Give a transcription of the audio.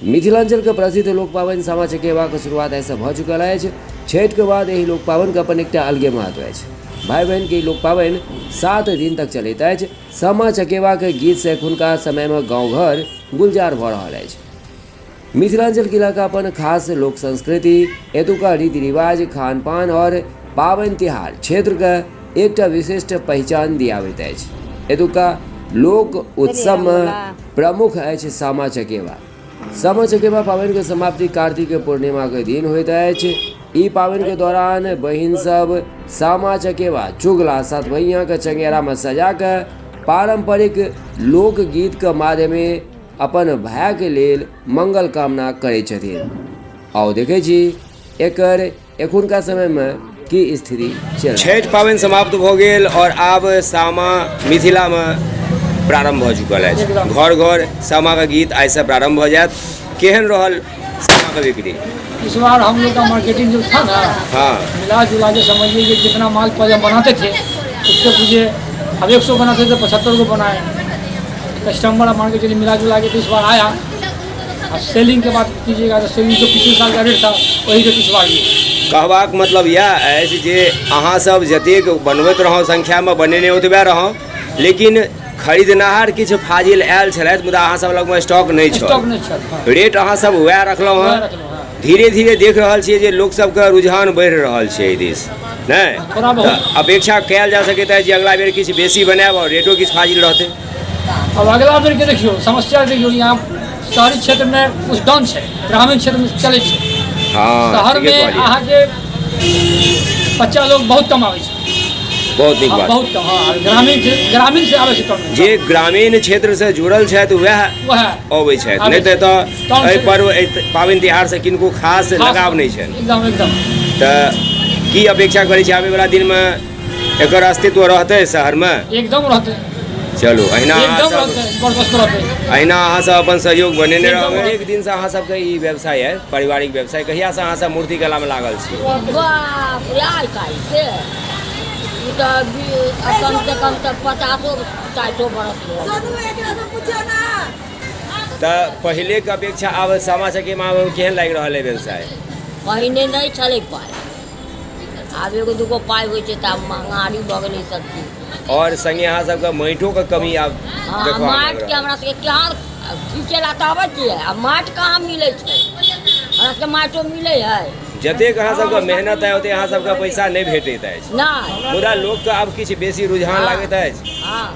मिथिलांचल के प्रसिद्ध लोक पावन सामा चकेवा के शुरुआत ऐसा भ चुकल है। छठ के बाद यही लोक पावन का अपन एक अलगे महत्व है। भाई बहन के लोक पावन 7 दिन तक चलता है। सामा चकेवा के गीत से एखुनका समय में गाँव घर गुलजार भ रहा है। मिथिलांचल किला का अपन खास लोक संस्कृति, एतुका रीति रिवाज, खान पान और पावन तिहार क्षेत्र का एक विशिष्ट पहचान दियावैत अछि। एतुका लोक उत्सव में प्रमुख अछि सामा चकेवा। सामा चकेवा पावन के समाप्ति कार्तिक पूर्णिमा के दिन होइत अछि। ई पावन के दौरान बहिन सब सामा चकेवा, चुगला, सात भैया के चंगेरा में सजा के पारंपरिक लोकगीत के माध्यमे अपन भाई के लेल मंगल कामना करै छथिन। आओ देखे छी एकर एखुनका समय में की स्थिति चल। छठ पावन समाप्त भ गेल और आब सामा मिथिला में प्रारंभ भ चुकल है। घर घर सामा का गीत ऐसे प्रारंभ हो जात। केहन रहल सामा का बिक्री? इस बार हम लोग का मार्केटिंग जो था ना, हाँ, मिला जुला के समझिए कि जितना माल पहले बनाते थे उससे पूछे अब 100 बनाते थे 75 को बनाए। कस्टमर मान के चलिए मिला जुला के तो इस बार आया। और सेलिंग के बात कीजिएगा तो सेलिंग जो पिछले साल का रेट था वही रेट इस बार भी। कहबाक मतलब यह अछि जे अहाँ सब जतेक बनबैत रहौ संख्या में बनेने ओतबे रहौ, लेकिन खरीदनाहार किछु फाजिल आयल छलथि, मुदा अहाँ सब लग में स्टॉक नहीं छल। रेट अहाँ सब वएह रखलहुँ हँ। धीरे धीरे देख रहल छियै जे लोक सबके रुझान बढ़ि रहल छै एहि दिस, नहीं अपेक्षा कयल जा सकैत अछि जे अगला बेर किछु बेसी बनायब और रेटो किछु फाजिल रहतै। अब अगला बेर के देखियो समस्या देखियो, यहाँ शहरी क्षेत्र में कुछ डाउन है, ग्रामीण क्षेत्र में चले छै। हाँ, शहर में अहाँ के बच्चा लोग बहुत कम आवे छै। बहुत नीक बात। बहुत कम। हाँ, ग्रामीण से आवे छै। जे ग्रामीण क्षेत्र से जुड़ल छथि वएह अबै छथि, नहीं तो एहि पर्व पावन तिहार से किनको खास लगाव नहीं छै। एकदम एकदम। तो की अपेक्षा करै छी आबै वाला दिन में एकर अस्तित्व रहतै शहर में? एकदम रहतै। चलो अहिना अहाँ सब अपन सहयोग बनेने रहबै। एक दिन से अहाँ सबके ई व्यवसाय है, पारिवारिक व्यवसाय, कहिया से अहाँ सब मूर्ति कला में लागल छी? कम से कम 50-60 बरस। तो पहले के अपेक्षा अब सामा चकेवा में केहन लागि रहल है व्यवसाय? पहिने नहीं छलै पाई, आब एगो दूगो पाई होइ छै त महंगाई भ गेलै सब चीज। और संगे अहाँ सबके माटियो के कमी आब देखबा माट के हमरा सबके कहाँ खींचेला त आबै छियै, आ माट कहाँ मिलै छै? हमरा सबके माटो मिलै है। जतेक अहाँ सबके मेहनत है ओते अहाँ सबके पैसा नहीं भेटैत अछि, नहीं मुदा लोक के आब किछु बेसी रुझान लागैत अछि। हाँ